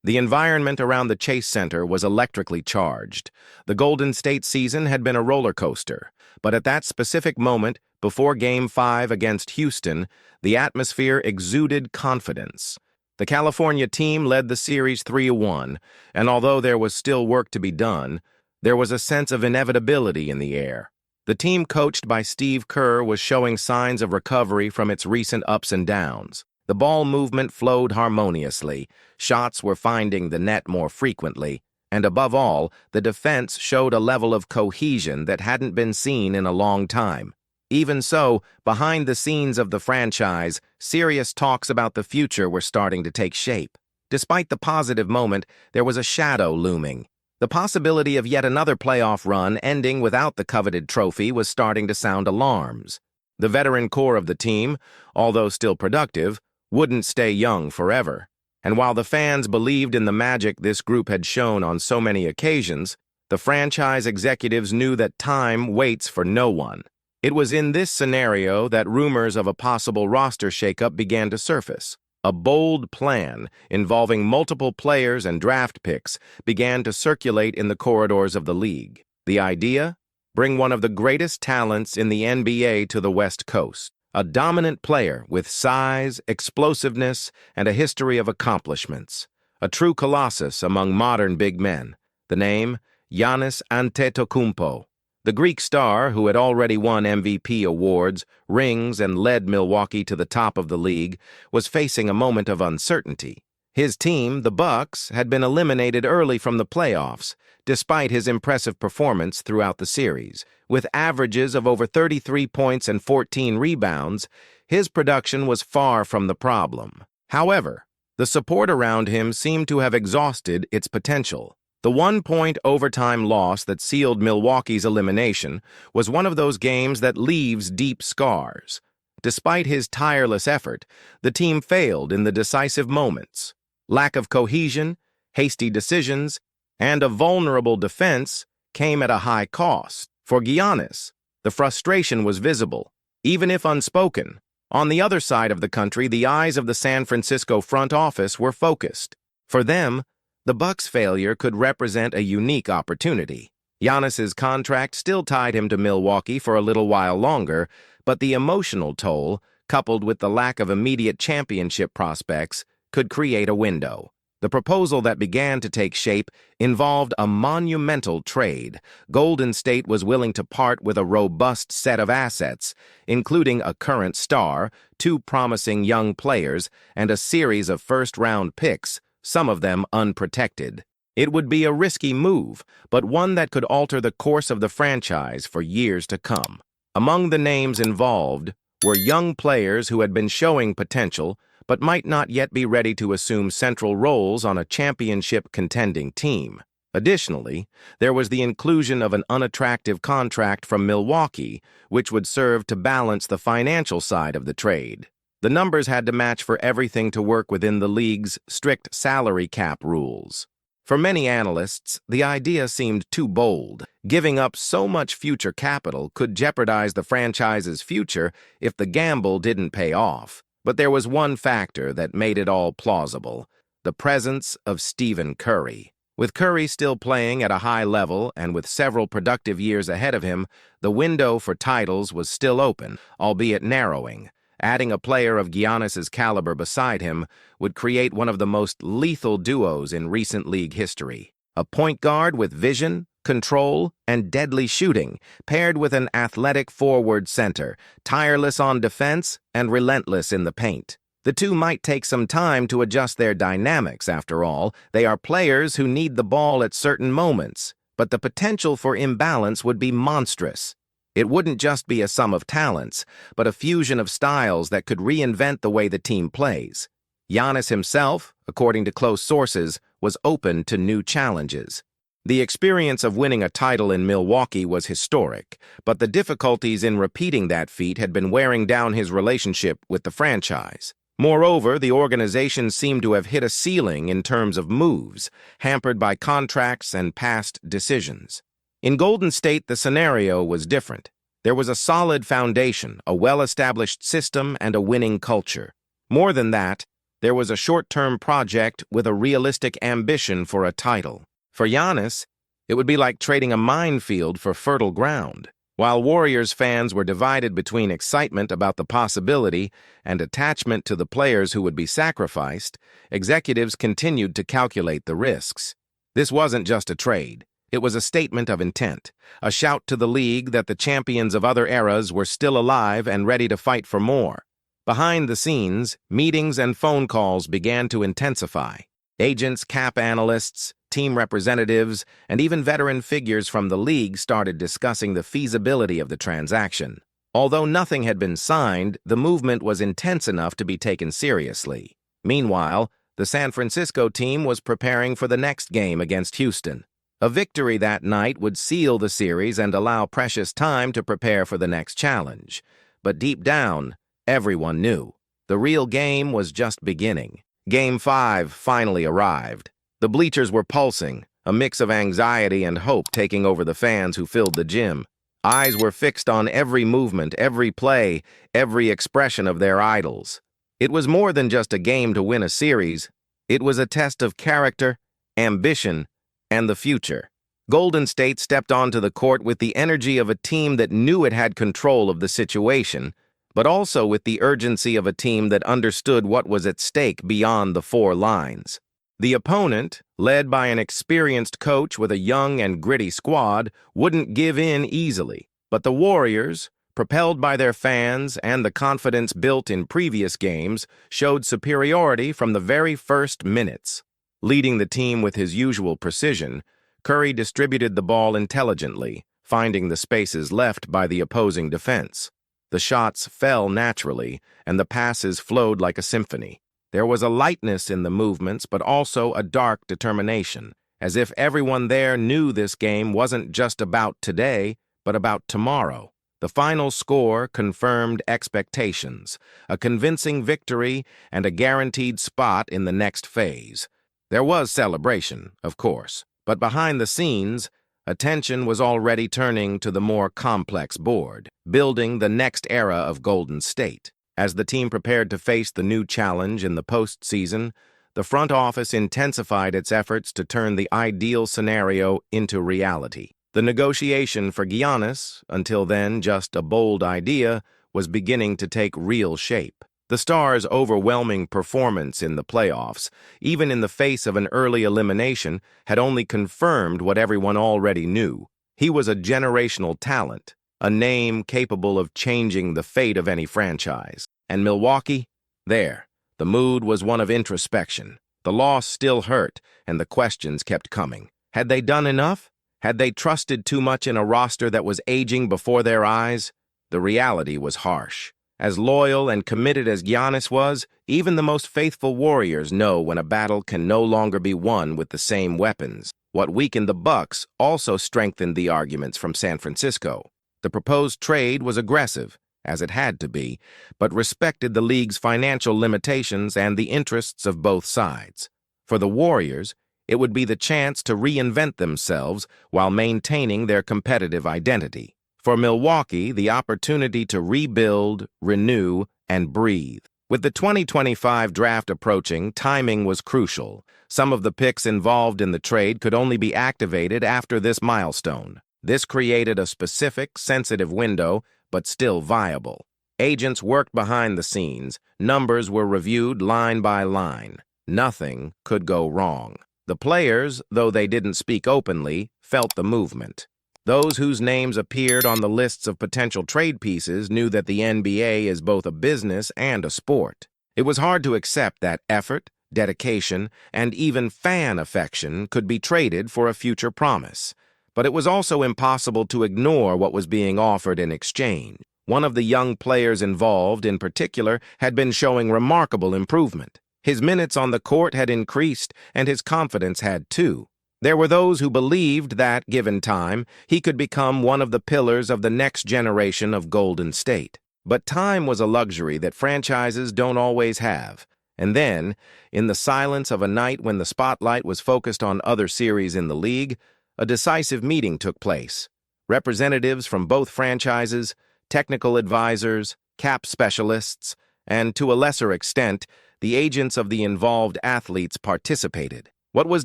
The environment around the Chase Center was electrically charged. The Golden State season had been a roller coaster, but at that specific moment, before Game 5 against Houston, the atmosphere exuded confidence. The California team led the series 3-1, and although there was still work to be done, there was a sense of inevitability in the air. The team coached by Steve Kerr was showing signs of recovery from its recent ups and downs. The ball movement flowed harmoniously, shots were finding the net more frequently, and above all, the defense showed a level of cohesion that hadn't been seen in a long time. Even so, behind the scenes of the franchise, serious talks about the future were starting to take shape. Despite the positive moment, there was a shadow looming. The possibility of yet another playoff run ending without the coveted trophy was starting to sound alarms. The veteran core of the team, although still productive, wouldn't stay young forever. And while the fans believed in the magic this group had shown on so many occasions, the franchise executives knew that time waits for no one. It was in this scenario that rumors of a possible roster shakeup began to surface. A bold plan involving multiple players and draft picks began to circulate in the corridors of the league. The idea? Bring one of the greatest talents in the NBA to the West Coast. A dominant player with size, explosiveness, and a history of accomplishments. A true colossus among modern big men. The name? Giannis Antetokounmpo. The Greek star, who had already won MVP awards, rings, and led Milwaukee to the top of the league, was facing a moment of uncertainty. His team, the Bucks, had been eliminated early from the playoffs, despite his impressive performance throughout the series. With averages of over 33 points and 14 rebounds, his production was far from the problem. However, the support around him seemed to have exhausted its potential. The 1-point overtime loss that sealed Milwaukee's elimination was one of those games that leaves deep scars. Despite his tireless effort, the team failed in the decisive moments. Lack of cohesion, hasty decisions, and a vulnerable defense came at a high cost. For Giannis, the frustration was visible, even if unspoken. On the other side of the country, the eyes of the San Francisco front office were focused. For them, the Bucks' failure could represent a unique opportunity. Giannis's contract still tied him to Milwaukee for a little while longer, but the emotional toll, coupled with the lack of immediate championship prospects, could create a window. The proposal that began to take shape involved a monumental trade. Golden State was willing to part with a robust set of assets, including a current star, 2 promising young players, and a series of first-round picks, some of them unprotected. It would be a risky move, but one that could alter the course of the franchise for years to come. Among the names involved were young players who had been showing potential, but might not yet be ready to assume central roles on a championship-contending team. Additionally, there was the inclusion of an unattractive contract from Milwaukee, which would serve to balance the financial side of the trade. The numbers had to match for everything to work within the league's strict salary cap rules. For many analysts, the idea seemed too bold. Giving up so much future capital could jeopardize the franchise's future if the gamble didn't pay off. But there was one factor that made it all plausible: the presence of Stephen Curry. With Curry still playing at a high level and with several productive years ahead of him, the window for titles was still open, albeit narrowing. Adding a player of Giannis's caliber beside him would create one of the most lethal duos in recent league history. A point guard with vision, control, and deadly shooting, paired with an athletic forward center, tireless on defense and relentless in the paint. The two might take some time to adjust their dynamics, after all. They are players who need the ball at certain moments, but the potential for imbalance would be monstrous. It wouldn't just be a sum of talents, but a fusion of styles that could reinvent the way the team plays. Giannis himself, according to close sources, was open to new challenges. The experience of winning a title in Milwaukee was historic, but the difficulties in repeating that feat had been wearing down his relationship with the franchise. Moreover, the organization seemed to have hit a ceiling in terms of moves, hampered by contracts and past decisions. In Golden State, the scenario was different. There was a solid foundation, a well-established system, and a winning culture. More than that, There was a short-term project with a realistic ambition for a title. For Giannis, it would be like trading a minefield for fertile ground. While Warriors fans were divided between excitement about the possibility and attachment to the players who would be sacrificed, executives continued to calculate the risks. This wasn't just a trade. It was a statement of intent, a shout to the league that the champions of other eras were still alive and ready to fight for more. Behind the scenes, meetings and phone calls began to intensify. Agents, cap analysts, team representatives, and even veteran figures from the league started discussing the feasibility of the transaction. Although nothing had been signed, the movement was intense enough to be taken seriously. Meanwhile, the San Francisco team was preparing for the next game against Houston. A victory that night would seal the series and allow precious time to prepare for the next challenge. But deep down, everyone knew. The real game was just beginning. Game 5 finally arrived. The bleachers were pulsing, a mix of anxiety and hope taking over the fans who filled the gym. Eyes were fixed on every movement, every play, every expression of their idols. It was more than just a game to win a series. It was a test of character, ambition, and the future. Golden State stepped onto the court with the energy of a team that knew it had control of the situation, but also with the urgency of a team that understood what was at stake beyond the four lines. The opponent, led by an experienced coach with a young and gritty squad, wouldn't give in easily. But the Warriors, propelled by their fans and the confidence built in previous games, showed superiority from the very first minutes. Leading the team with his usual precision, Curry distributed the ball intelligently, finding the spaces left by the opposing defense. The shots fell naturally, and the passes flowed like a symphony. There was a lightness in the movements, but also a dark determination, as if everyone there knew this game wasn't just about today, but about tomorrow. The final score confirmed expectations, a convincing victory, and a guaranteed spot in the next phase. There was celebration, of course, but behind the scenes, attention was already turning to the more complex board, building the next era of Golden State. As the team prepared to face the new challenge in the postseason, the front office intensified its efforts to turn the ideal scenario into reality. The negotiation for Giannis, until then just a bold idea, was beginning to take real shape. The Stars' overwhelming performance in the playoffs, even in the face of an early elimination, had only confirmed what everyone already knew. He was a generational talent, a name capable of changing the fate of any franchise. And Milwaukee? The mood was one of introspection. The loss still hurt, and the questions kept coming. Had they done enough? Had they trusted too much in a roster that was aging before their eyes? The reality was harsh. As loyal and committed as Giannis was, even the most faithful Warriors know when a battle can no longer be won with the same weapons. What weakened the Bucks also strengthened the arguments from San Francisco. The proposed trade was aggressive, as it had to be, but respected the league's financial limitations and the interests of both sides. For the Warriors, it would be the chance to reinvent themselves while maintaining their competitive identity. For Milwaukee, the opportunity to rebuild, renew, and breathe. With the 2025 draft approaching, timing was crucial. Some of the picks involved in the trade could only be activated after this milestone. This created a specific, sensitive window, but still viable. Agents worked behind the scenes. Numbers were reviewed line by line. Nothing could go wrong. The players, though they didn't speak openly, felt the movement. Those whose names appeared on the lists of potential trade pieces knew that the NBA is both a business and a sport. It was hard to accept that effort, dedication, and even fan affection could be traded for a future promise. But it was also impossible to ignore what was being offered in exchange. One of the young players involved, in particular, had been showing remarkable improvement. His minutes on the court had increased, and his confidence had too. There were those who believed that, given time, he could become one of the pillars of the next generation of Golden State. But time was a luxury that franchises don't always have. And then, in the silence of a night when the spotlight was focused on other series in the league, a decisive meeting took place. Representatives from both franchises, technical advisors, cap specialists, and to a lesser extent, the agents of the involved athletes participated. What was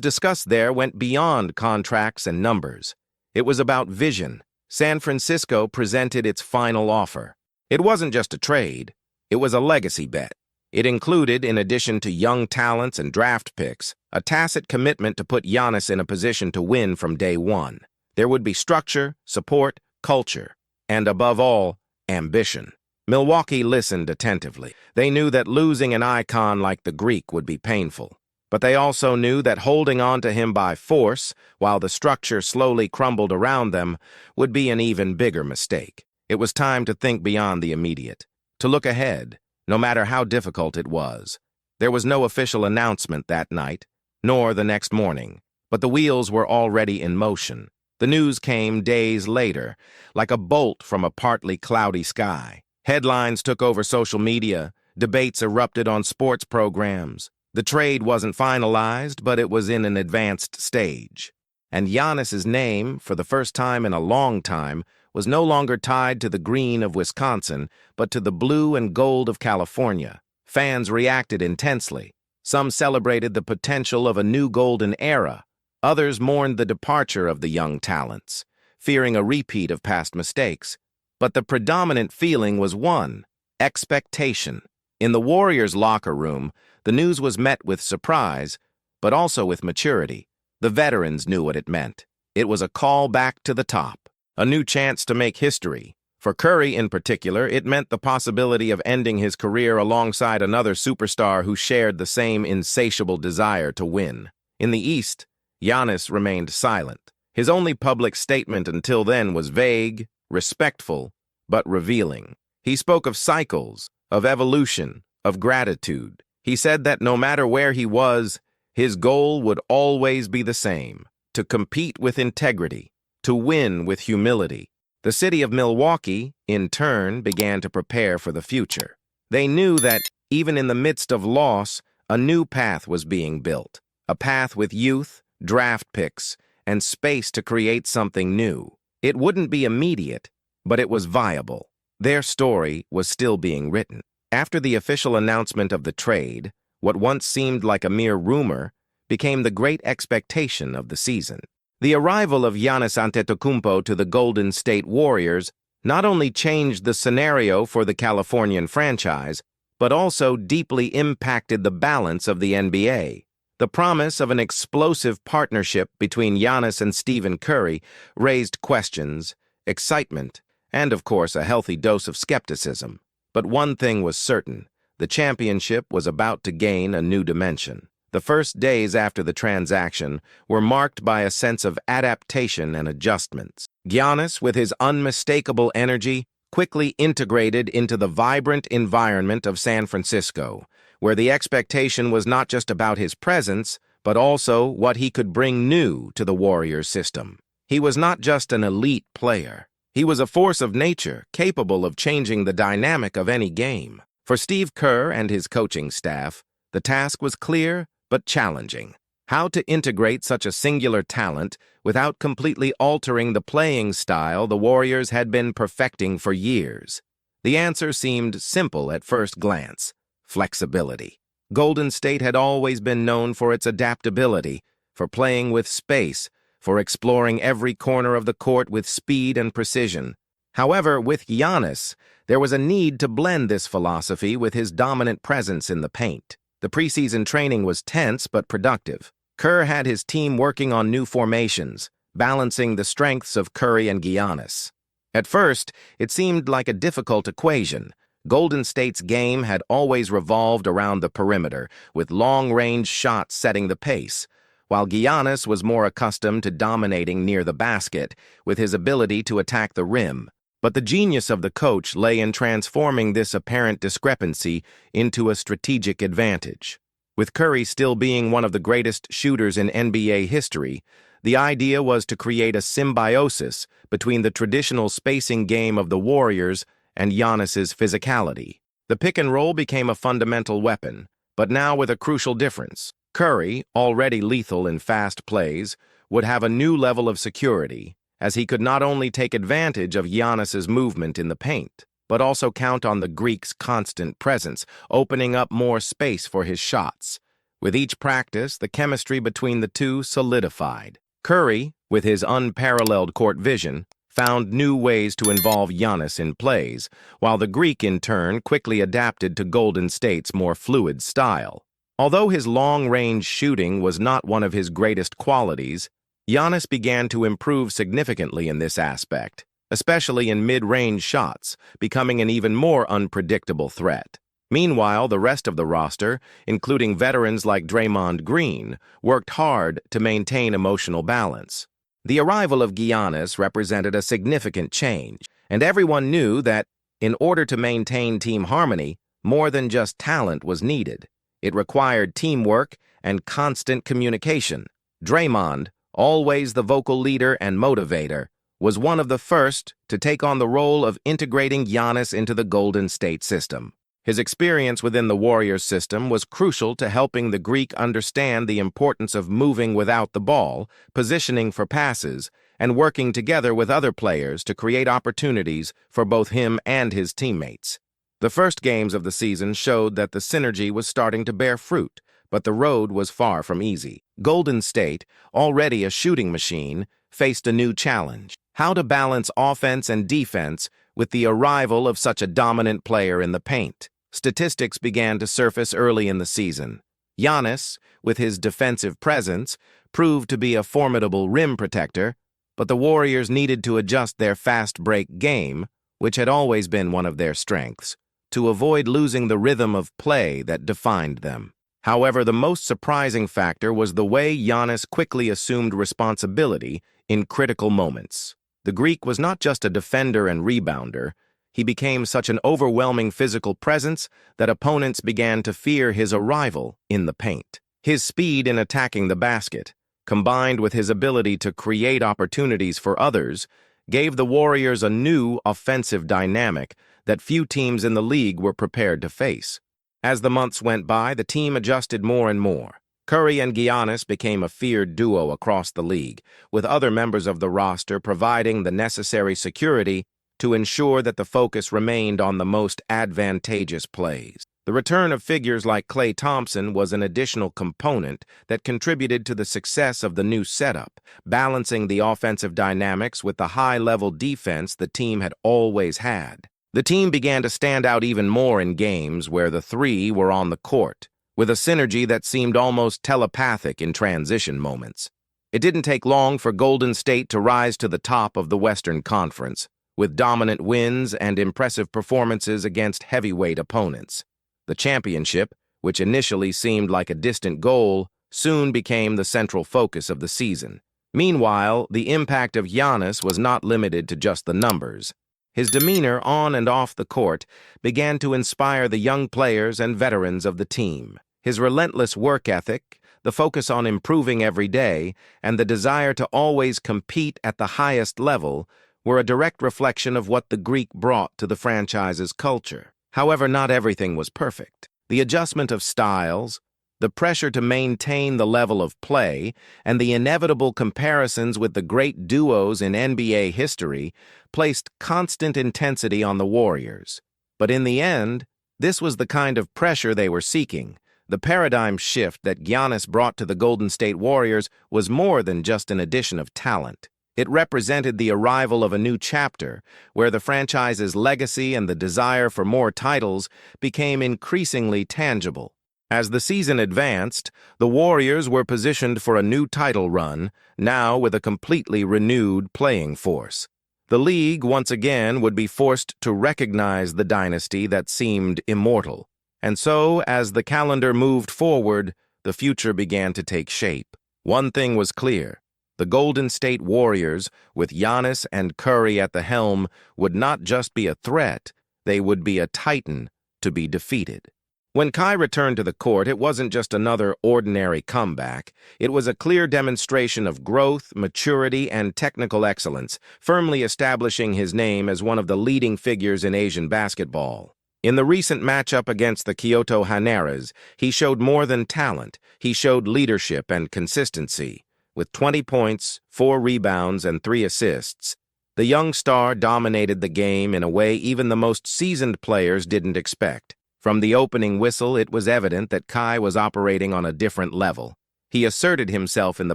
discussed there went beyond contracts and numbers. It was about vision. San Francisco presented its final offer. It wasn't just a trade, it was a legacy bet. It included, in addition to young talents and draft picks, a tacit commitment to put Giannis in a position to win from day one. There would be structure, support, culture, and above all, ambition. Milwaukee listened attentively. They knew that losing an icon like the Greek would be painful. But they also knew that holding on to him by force, while the structure slowly crumbled around them, would be an even bigger mistake. It was time to think beyond the immediate, to look ahead, no matter how difficult it was. There was no official announcement that night, nor the next morning, but the wheels were already in motion. The news came days later, like a bolt from a partly cloudy sky. Headlines took over social media, debates erupted on sports programs. The trade wasn't finalized, but it was in an advanced stage. And Giannis's name, for the first time in a long time, was no longer tied to the green of Wisconsin, but to the blue and gold of California. Fans reacted intensely. Some celebrated the potential of a new golden era. Others mourned the departure of the young talents, fearing a repeat of past mistakes. But the predominant feeling was one: expectation. In the Warriors' locker room, the news was met with surprise, but also with maturity. The veterans knew what it meant. It was a call back to the top, a new chance to make history. For Curry in particular, it meant the possibility of ending his career alongside another superstar who shared the same insatiable desire to win. In the East, Giannis remained silent. His only public statement until then was vague, respectful, but revealing. He spoke of cycles, of evolution, of gratitude. He said that no matter where he was, his goal would always be the same: to compete with integrity, to win with humility. The city of Milwaukee, in turn, began to prepare for the future. They knew that, even in the midst of loss, a new path was being built, a path with youth, draft picks, and space to create something new. It wouldn't be immediate, but it was viable. Their story was still being written. After the official announcement of the trade, what once seemed like a mere rumor became the great expectation of the season. The arrival of Giannis Antetokounmpo to the Golden State Warriors not only changed the scenario for the Californian franchise, but also deeply impacted the balance of the NBA. The promise of an explosive partnership between Giannis and Stephen Curry raised questions, excitement, and, of course, a healthy dose of skepticism. But one thing was certain: the championship was about to gain a new dimension. The first days after the transaction were marked by a sense of adaptation and adjustments. Giannis, with his unmistakable energy, quickly integrated into the vibrant environment of San Francisco, where the expectation was not just about his presence, but also what he could bring new to the Warriors system. He was not just an elite player. He was a force of nature, capable of changing the dynamic of any game. For Steve Kerr and his coaching staff, the task was clear but challenging: how to integrate such a singular talent without completely altering the playing style the Warriors had been perfecting for years. The answer seemed simple at first glance: flexibility. Golden State had always been known for its adaptability, for playing with space, for exploring every corner of the court with speed and precision. However, with Giannis, there was a need to blend this philosophy with his dominant presence in the paint. The preseason training was tense but productive. Kerr had his team working on new formations, balancing the strengths of Curry and Giannis. At first, it seemed like a difficult equation. Golden State's game had always revolved around the perimeter, with long-range shots setting the pace, while Giannis was more accustomed to dominating near the basket, with his ability to attack the rim. But the genius of the coach lay in transforming this apparent discrepancy into a strategic advantage. With Curry still being one of the greatest shooters in NBA history, the idea was to create a symbiosis between the traditional spacing game of the Warriors and Giannis's physicality. The pick and roll became a fundamental weapon, but now with a crucial difference. Curry, already lethal in fast plays, would have a new level of security, as he could not only take advantage of Giannis's movement in the paint, but also count on the Greek's constant presence, opening up more space for his shots. With each practice, the chemistry between the two solidified. Curry, with his unparalleled court vision, found new ways to involve Giannis in plays, while the Greek, in turn, quickly adapted to Golden State's more fluid style. Although his long-range shooting was not one of his greatest qualities, Giannis began to improve significantly in this aspect, especially in mid-range shots, becoming an even more unpredictable threat. Meanwhile, the rest of the roster, including veterans like Draymond Green, worked hard to maintain emotional balance. The arrival of Giannis represented a significant change, and everyone knew that, in order to maintain team harmony, more than just talent was needed. It required teamwork and constant communication. Draymond, always the vocal leader and motivator, was one of the first to take on the role of integrating Giannis into the Golden State system. His experience within the Warriors system was crucial to helping the Greek understand the importance of moving without the ball, positioning for passes, and working together with other players to create opportunities for both him and his teammates. The first games of the season showed that the synergy was starting to bear fruit, but the road was far from easy. Golden State, already a shooting machine, faced a new challenge: how to balance offense and defense with the arrival of such a dominant player in the paint. Statistics began to surface early in the season. Giannis, with his defensive presence, proved to be a formidable rim protector, but the Warriors needed to adjust their fast-break game, which had always been one of their strengths, to avoid losing the rhythm of play that defined them. However, the most surprising factor was the way Giannis quickly assumed responsibility in critical moments. The Greek was not just a defender and rebounder. He became such an overwhelming physical presence that opponents began to fear his arrival in the paint. His speed in attacking the basket, combined with his ability to create opportunities for others, gave the Warriors a new offensive dynamic that few teams in the league were prepared to face. As the months went by, the team adjusted more and more. Curry and Giannis became a feared duo across the league, with other members of the roster providing the necessary security to ensure that the focus remained on the most advantageous plays. The return of figures like Klay Thompson was an additional component that contributed to the success of the new setup, balancing the offensive dynamics with the high-level defense the team had always had. The team began to stand out even more in games where the three were on the court, with a synergy that seemed almost telepathic in transition moments. It didn't take long for Golden State to rise to the top of the Western Conference, with dominant wins and impressive performances against heavyweight opponents. The championship, which initially seemed like a distant goal, soon became the central focus of the season. Meanwhile, the impact of Giannis was not limited to just the numbers. His demeanor on and off the court began to inspire the young players and veterans of the team. His relentless work ethic, the focus on improving every day, and the desire to always compete at the highest level were a direct reflection of what the Greek brought to the franchise's culture. However, not everything was perfect. The adjustment of styles, the pressure to maintain the level of play, and the inevitable comparisons with the great duos in NBA history placed constant intensity on the Warriors. But in the end, this was the kind of pressure they were seeking. The paradigm shift that Giannis brought to the Golden State Warriors was more than just an addition of talent. It represented the arrival of a new chapter, where the franchise's legacy and the desire for more titles became increasingly tangible. As the season advanced, the Warriors were positioned for a new title run, now with a completely renewed playing force. The league, once again, would be forced to recognize the dynasty that seemed immortal. And so, as the calendar moved forward, the future began to take shape. One thing was clear. The Golden State Warriors, with Giannis and Curry at the helm, would not just be a threat, they would be a titan to be defeated. When Kai returned to the court, it wasn't just another ordinary comeback. It was a clear demonstration of growth, maturity, and technical excellence, firmly establishing his name as one of the leading figures in Asian basketball. In the recent matchup against the Kyoto Haneras, he showed more than talent. He showed leadership and consistency. With 20 points, 4 rebounds, and 3 assists, The young star dominated the game in a way even the most seasoned players didn't expect. From the opening whistle, it was evident that Kai was operating on a different level. He asserted himself in the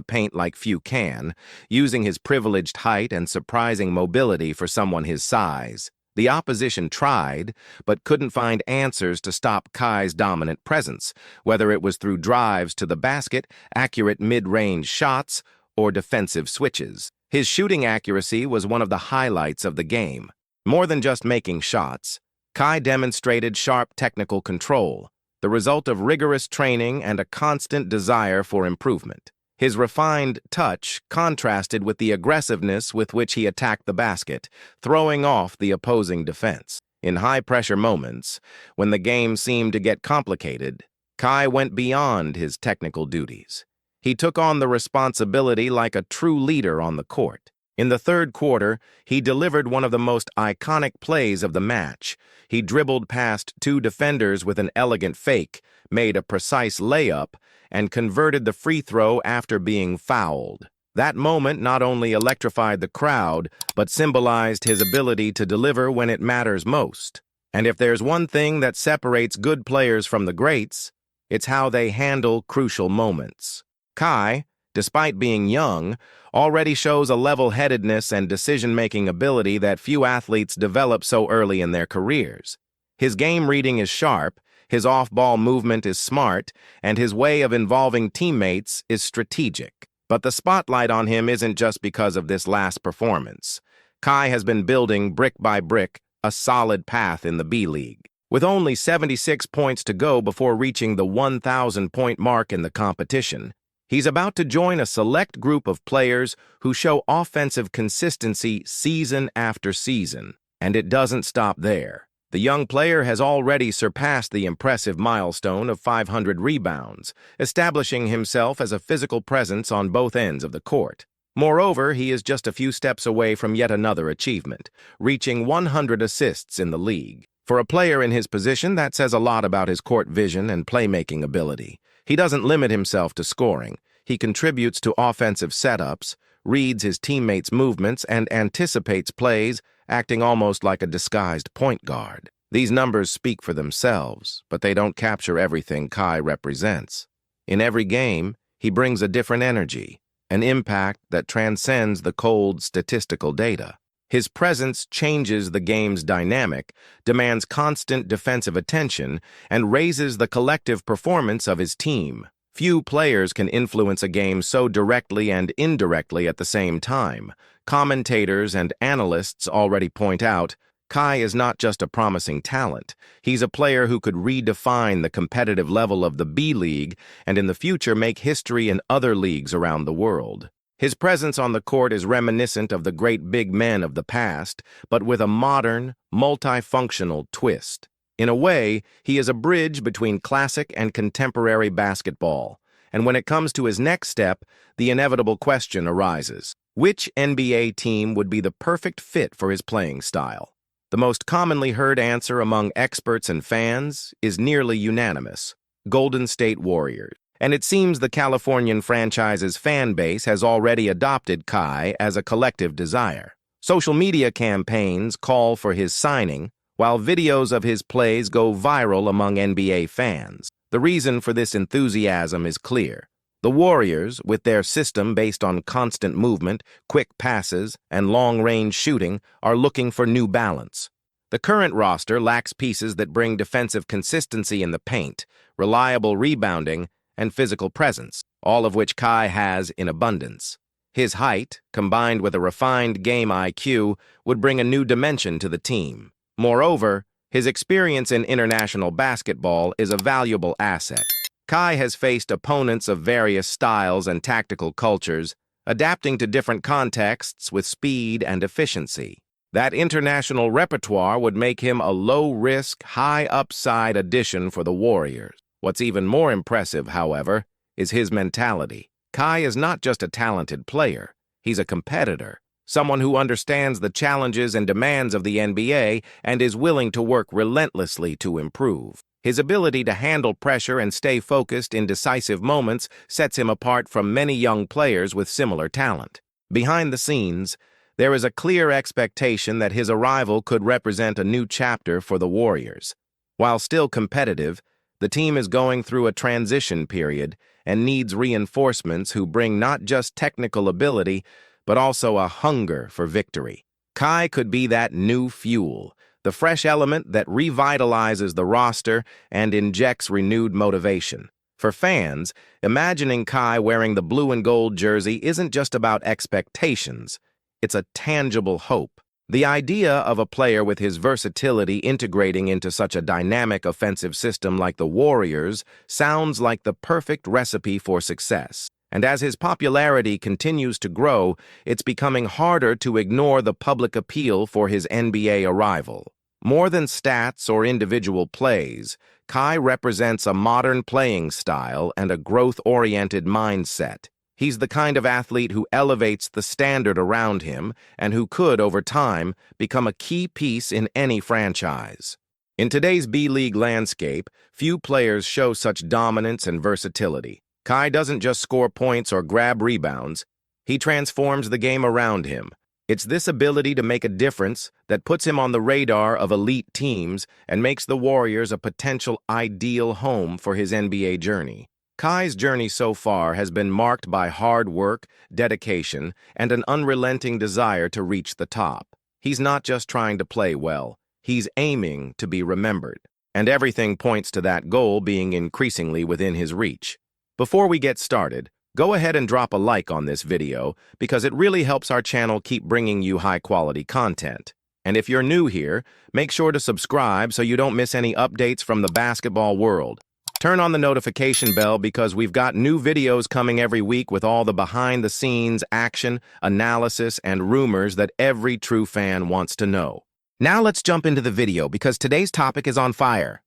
paint like few can, using his privileged height and surprising mobility for someone his size. The opposition tried, but couldn't find answers to stop Kai's dominant presence, whether it was through drives to the basket, accurate mid-range shots, or defensive switches. His shooting accuracy was one of the highlights of the game. More than just making shots, Kai demonstrated sharp technical control, the result of rigorous training and a constant desire for improvement. His refined touch contrasted with the aggressiveness with which he attacked the basket, throwing off the opposing defense. In high-pressure moments, when the game seemed to get complicated, Kai went beyond his technical duties. He took on the responsibility like a true leader on the court. In the third quarter, he delivered one of the most iconic plays of the match. He dribbled past two defenders with an elegant fake, made a precise layup, and converted the free throw after being fouled. That moment not only electrified the crowd, but symbolized his ability to deliver when it matters most. And if there's one thing that separates good players from the greats, it's how they handle crucial moments. Kai, despite being young, already shows a level-headedness and decision-making ability that few athletes develop so early in their careers. His game reading is sharp, his off-ball movement is smart, and his way of involving teammates is strategic. But the spotlight on him isn't just because of this last performance. Kai has been building, brick by brick, a solid path in the B-League. With only 76 points to go before reaching the 1,000-point mark in the competition, he's about to join a select group of players who show offensive consistency season after season. And it doesn't stop there. The young player has already surpassed the impressive milestone of 500 rebounds, establishing himself as a physical presence on both ends of the court. Moreover, he is just a few steps away from yet another achievement, reaching 100 assists in the league. For a player in his position, that says a lot about his court vision and playmaking ability. He doesn't limit himself to scoring. He contributes to offensive setups, reads his teammates' movements, and anticipates plays, acting almost like a disguised point guard. These numbers speak for themselves, but they don't capture everything Kai represents. In every game, he brings a different energy, an impact that transcends the cold statistical data. His presence changes the game's dynamic, demands constant defensive attention, and raises the collective performance of his team. Few players can influence a game so directly and indirectly at the same time. Commentators and analysts already point out, Kai is not just a promising talent. He's a player who could redefine the competitive level of the B-League and in the future make history in other leagues around the world. His presence on the court is reminiscent of the great big men of the past, but with a modern, multifunctional twist. In a way, he is a bridge between classic and contemporary basketball. And when it comes to his next step, the inevitable question arises. Which NBA team would be the perfect fit for his playing style? The most commonly heard answer among experts and fans is nearly unanimous: Golden State Warriors. And it seems the Californian franchise's fan base has already adopted Kai as a collective desire. Social media campaigns call for his signing, while videos of his plays go viral among NBA fans. The reason for this enthusiasm is clear. The Warriors, with their system based on constant movement, quick passes, and long-range shooting, are looking for new balance. The current roster lacks pieces that bring defensive consistency in the paint, reliable rebounding, and physical presence, all of which Kai has in abundance. His height, combined with a refined game IQ, would bring a new dimension to the team. Moreover, his experience in international basketball is a valuable asset. Kai has faced opponents of various styles and tactical cultures, adapting to different contexts with speed and efficiency. That international repertoire would make him a low-risk, high-upside addition for the Warriors. What's even more impressive, however, is his mentality. Kai is not just a talented player, he's a competitor, someone who understands the challenges and demands of the NBA and is willing to work relentlessly to improve. His ability to handle pressure and stay focused in decisive moments sets him apart from many young players with similar talent. Behind the scenes, There is a clear expectation that his arrival could represent a new chapter for the Warriors. While still competitive, the team is going through a transition period and needs reinforcements who bring not just technical ability, but also a hunger for victory. Kai could be that new fuel, the fresh element that revitalizes the roster and injects renewed motivation. For fans, imagining Kai wearing the blue and gold jersey isn't just about expectations. It's a tangible hope. The idea of a player with his versatility integrating into such a dynamic offensive system like the Warriors sounds like the perfect recipe for success. And as his popularity continues to grow, it's becoming harder to ignore the public appeal for his NBA arrival. More than stats or individual plays, Kai represents a modern playing style and a growth-oriented mindset. He's the kind of athlete who elevates the standard around him and who could, over time, become a key piece in any franchise. In today's B-League landscape, few players show such dominance and versatility. Kai doesn't just score points or grab rebounds, he transforms the game around him. It's this ability to make a difference that puts him on the radar of elite teams and makes the Warriors a potential ideal home for his NBA journey. Kai's journey so far has been marked by hard work, dedication, and an unrelenting desire to reach the top. He's not just trying to play well, he's aiming to be remembered. And everything points to that goal being increasingly within his reach. Before we get started, go ahead and drop a like on this video because it really helps our channel keep bringing you high-quality content. And if you're new here, make sure to subscribe so you don't miss any updates from the basketball world. Turn on the notification bell because we've got new videos coming every week with all the behind-the-scenes action, analysis, and rumors that every true fan wants to know. Now let's jump into the video because today's topic is on fire.